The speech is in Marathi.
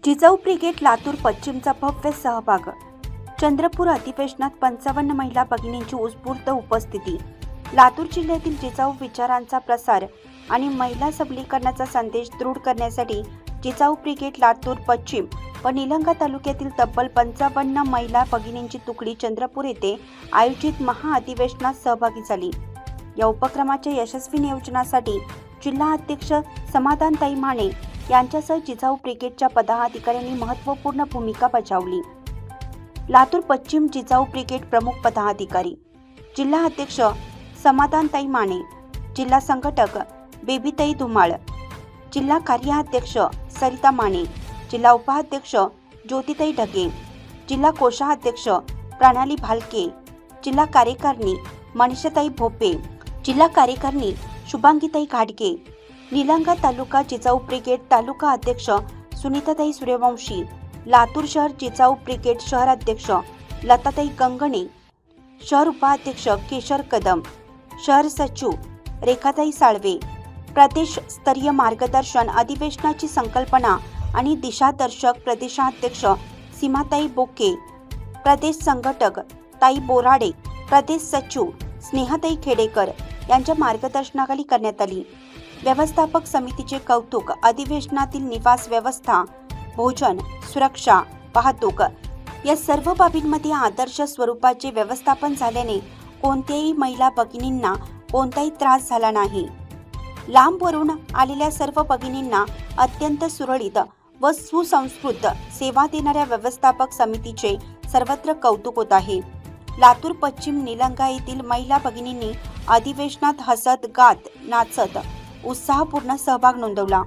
जिजाऊ ब्रिगेड लातूर पश्चिमचा भव्य सहभाग। चंद्रपूर अधिवेशनात 55 महिला भगिनींची उत्स्फूर्त उपस्थिती। लातूर जिल्ह्यातील जिजाऊ विचारांचा प्रसार आणि महिला सबलीकरणाचा संदेश दृढ करण्यासाठी जिजाऊ ब्रिगेड लातूर पश्चिम व निलंगा तालुक्यातील तब्बल 55 महिला भगिनींची तुकडी चंद्रपूर येथे आयोजित महाअधिवेशनात सहभागी झाली। या उपक्रमाच्या यशस्वी नियोजनासाठी जिल्हा अध्यक्ष समाधानताई माने यांच्यासह जिजाऊ ब्रिगेडच्या पदाधिकाऱ्यांनी महत्त्वपूर्ण भूमिका बजावली। लातूर पश्चिम जिजाऊ ब्रिगेड प्रमुख पदाधिकारी जिल्हा अध्यक्ष समाधानताई माने, जिल्हा संघटक बेबीताई धुमाळ, जिल्हा कार्याध्यक्ष सरिता माने, जिल्हा उपाध्यक्ष ज्योतिताई ढगे, जिल्हा कोषाध्यक्ष प्रणाली भालके, जिल्हा कार्यकारिणी मनीषाताई भोपे, जिल्हा कार्यकारिणी शुभांगीताई घाटगे, निलंगा तालुका जिजाऊ ब्रिगेड तालुका अध्यक्ष सुनीताताई सूर्यवंशी, लातूर शहर जिजाऊ ब्रिगेड शहर अध्यक्ष लताताई गंगणे, शहर उपाध्यक्ष केशर कदम, शहर सचिव रेखाताई साळवे, प्रदेश स्तरीय मार्गदर्शन अधिवेशनाची संकल्पना आणि दिशादर्शक प्रदेशाध्यक्ष सीमाताई बोके, प्रदेश संघटक ताई बोराडे, प्रदेश सचिव स्नेहाताई खेडेकर यांच्या मार्गदर्शनाखाली करण्यात आली। व्यवस्थापक समितीचे कौतुक। अधिवेशनातील निवास व्यवस्था, भोजन, सुरक्षा, वाहतूक या सर्व बाबींमध्ये आदर्श स्वरूपाचे व्यवस्थापन झाल्याने कोणत्याही महिला भगिनींना कोणताही त्रास झाला नाही। लांबवरून आलेल्या सर्व भगिनींना अत्यंत सुरळीत व सुसंस्कृत सेवा देणाऱ्या व्यवस्थापक समितीचे सर्वत्र कौतुक होत आहे। लातूर पश्चिम निलंगा येथील महिला भगिनींनी अधिवेशनात हसत गात नाचत उत्साहपूर्ण सहभाग नोंदवला।